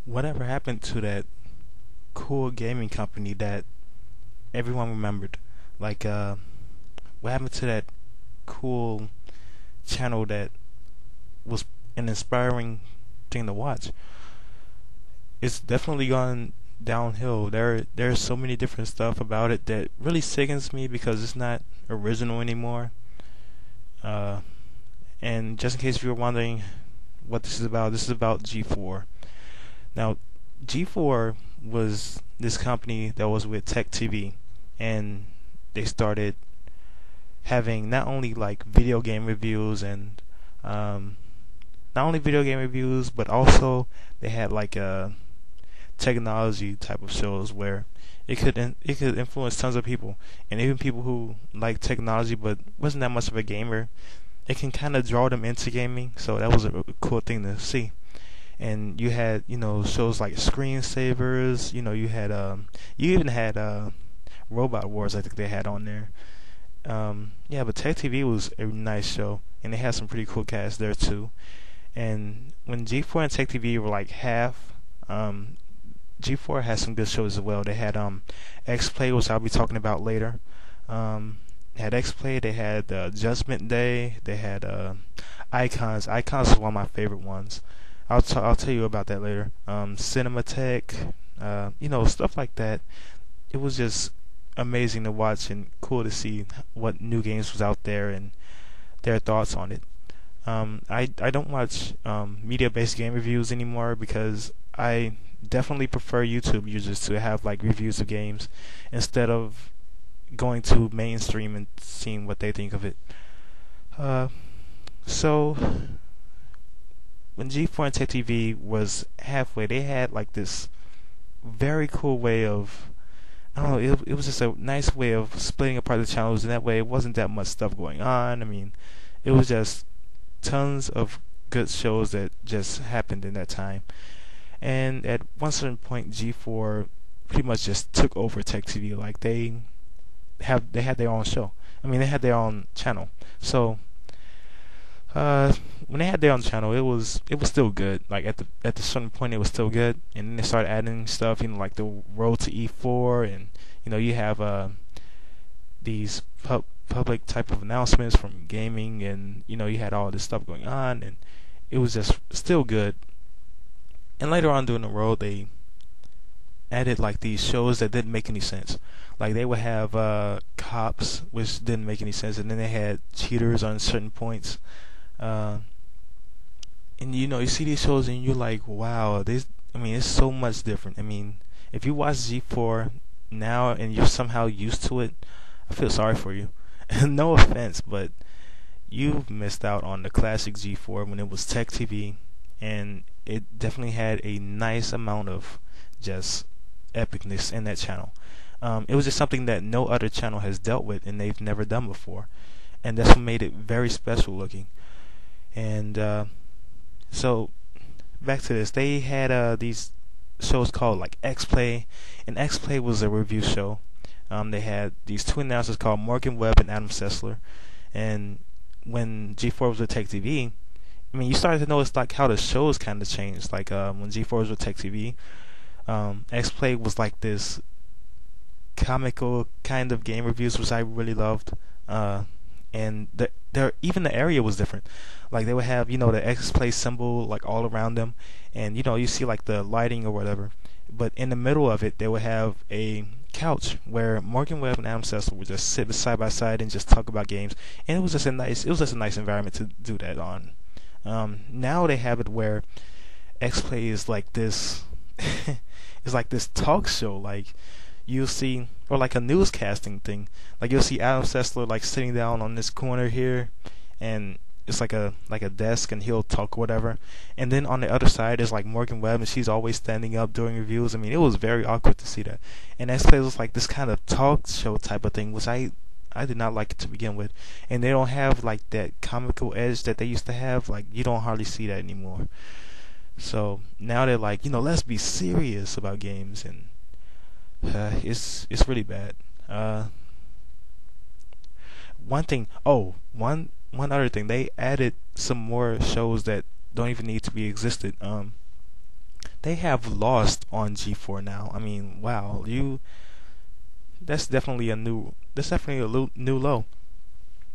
Whatever happened to that cool gaming company that everyone remembered? Like, what happened to that cool channel that was an inspiring thing to watch? It's definitely gone downhill. There's so many different stuff about it that really sickens me because it's not original anymore. Uh, and just in case you were wondering what this is about G4. Now, G4 was this company that was with Tech TV, and they started having not only like video game reviews and um, not only video game reviews, but also they had like a technology type of shows where it could influence tons of people, and even people who like technology but wasn't that much of a gamer. It can kind of draw them into gaming, so that was a cool thing to see. And you had shows like Screensavers. You even had Robot Wars. I think they had on there. Yeah, but Tech TV was a nice show, and they had some pretty cool casts there too. And when G4 and Tech TV were like half, G4 had some good shows as well. They had X Play, which I'll be talking about later. They had X Play. They had Judgment Day. They had Icons. Icons is one of my favorite ones. I'll tell you about that later. Cinematech, stuff like that. It was just amazing to watch and cool to see what new games was out there and their thoughts on it. I don't watch media-based game reviews anymore because I definitely prefer YouTube users to have like reviews of games instead of going to mainstream and seeing what they think of it. So when G4 and Tech TV was halfway, they had like this very cool way of, I don't know, it was just a nice way of splitting apart the channels, and that way it wasn't that much stuff going on. I mean, it was just tons of good shows that just happened in that time. And at one certain point, G4 pretty much just took over Tech TV. Like they had their own show. I mean, they had their own channel. So when they had their own channel, it was still good. Like at the certain point, it was still good. And then they started adding stuff, like the Road to E4, and you have these public type of announcements from gaming, and you had all this stuff going on, and it was just still good. And later on during the road, they added like these shows that didn't make any sense. Like they would have cops, which didn't make any sense, and then they had cheaters on certain points. And you see these shows and you're like, wow, this. I mean, it's so much different. I mean, if you watch G4 now and you're somehow used to it, I feel sorry for you. No offense, but you've missed out on the classic G4 when it was Tech TV, and it definitely had a nice amount of just epicness in that channel. It was just something that no other channel has dealt with and they've never done before, and that's what made it very special looking. And so back to this, they had these shows called like X Play, and X Play was a review show. They had these two announcers called Morgan Webb and Adam Sessler, and when G4 was with Tech TV, I mean, you started to notice like how the shows kind of changed. Like when G4 was with Tech TV, X Play was like this comical kind of game reviews, which I really loved. And even the area was different. Like they would have the X Play symbol like all around them, and you see like the lighting or whatever. But in the middle of it, they would have a couch where Morgan Webb and Adam Sessler would just sit side by side and just talk about games, and it was just a nice environment to do that on. Now they have it where X Play is like this, it's like this talk show. Like you'll see, or like a newscasting thing. Like you'll see Adam Sessler like sitting down on this corner here, and it's like a desk, and he'll talk or whatever. And then on the other side is like Morgan Webb, and she's always standing up doing reviews. I mean, it was very awkward to see that. And X Play was like this kind of talk show type of thing, which I did not like it to begin with. And they don't have like that comical edge that they used to have. Like you don't hardly see that anymore. So now they're like, let's be serious about games, and it's really bad. One other thing, they added some more shows that don't even need to be existed. they have Lost on G4 now. I mean, wow, you that's definitely new low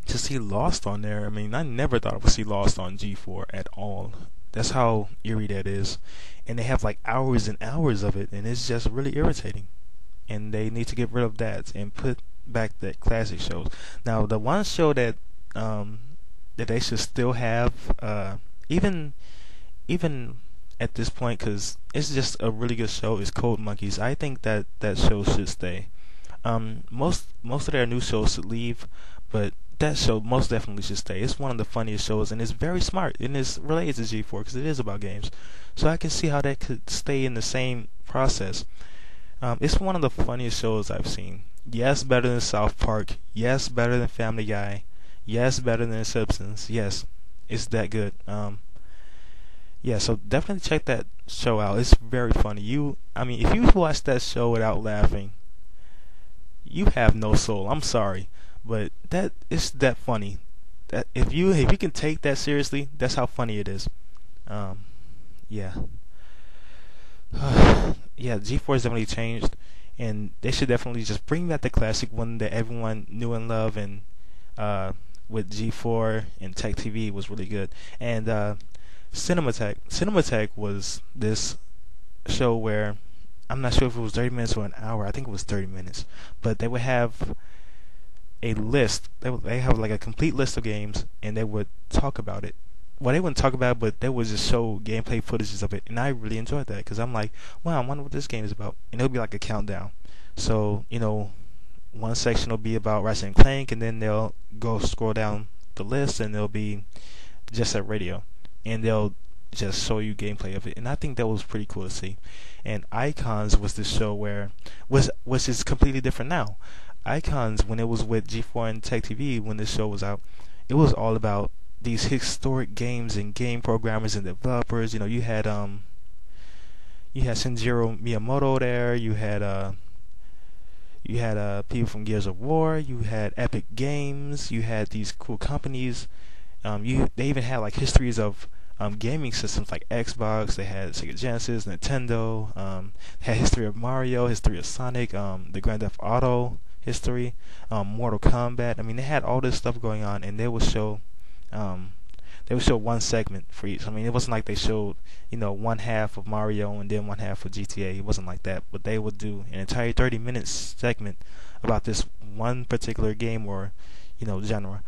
to see Lost on there. I mean, I never thought I would see Lost on G4 at all. That's how eerie that is, and they have like hours and hours of it, and it's just really irritating. And they need to get rid of that and put back that classic shows. Now, the one show um that they should still have, even even at this point, because it's just a really good show, is Cold Monkeys. I think that that show should stay. Most of their new shows should leave, but that show most definitely should stay. It's one of the funniest shows, and it's very smart, and it's related to G4 because it is about games. So I can see how that could stay in the same process. It's one of the funniest shows I've seen. Yes, better than South Park. Yes, better than Family Guy. Yes, better than The Simpsons. Yes, it's that good. Yeah, so definitely check that show out. It's very funny. I mean, if you watch that show without laughing, you have no soul. I'm sorry, but that it's that funny. That if you can take that seriously, that's how funny it is. Um, yeah, yeah. G4 has definitely changed, and they should definitely just bring back the classic one that everyone knew and loved, and with G4 and Tech TV was really good. And Cinematech was this show where I'm not sure if it was 30 minutes or an hour. I think it was 30 minutes. But they would have a list. They have like a complete list of games, and they would talk about it. Well, they wouldn't talk about it, but they would just show gameplay footages of it, and I really enjoyed that because I'm like, wow, I wonder what this game is about, and it'll be like a countdown. So one section will be about Ratchet and Clank, and then they'll go scroll down the list, and there'll be Jet Set Radio, and they'll just show you gameplay of it, and I think that was pretty cool to see. And Icons was this show where which is completely different now. Icons, when it was with G4 and Tech TV, when this show was out, it was all about these historic games and game programmers and developers. You had Shinjiro Miyamoto there. You had people from Gears of War. You had Epic Games. You had these cool companies. They even had like histories of gaming systems like Xbox. They had Sega Genesis, Nintendo. Had history of Mario, history of Sonic, the Grand Theft Auto history, Mortal Kombat. I mean, they had all this stuff going on, and they would show one segment for each. I mean, it wasn't like they showed one half of Mario and then one half of GTA. It wasn't like that, but they would do an entire 30-minute segment about this one particular game or genre,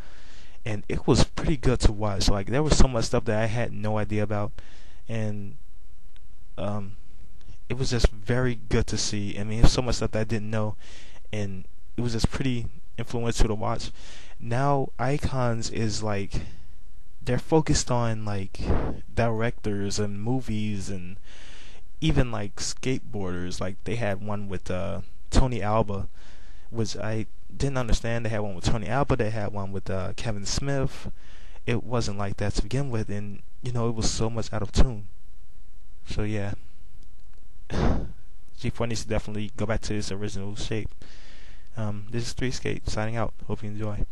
and it was pretty good to watch. Like, there was so much stuff that I had no idea about, and it was just very good to see. I mean, there's so much stuff that I didn't know, and it was just pretty influential to watch. Now Icons is like, they're focused on like directors and movies and even like skateboarders. Like, they had one with Tony Alba, which I didn't understand. They had one with Tony Alba. They had one with Kevin Smith. It wasn't like that to begin with, and it was so much out of tune. So yeah, G4 needs to definitely go back to its original shape. This is 3Skate signing out. Hope you enjoy.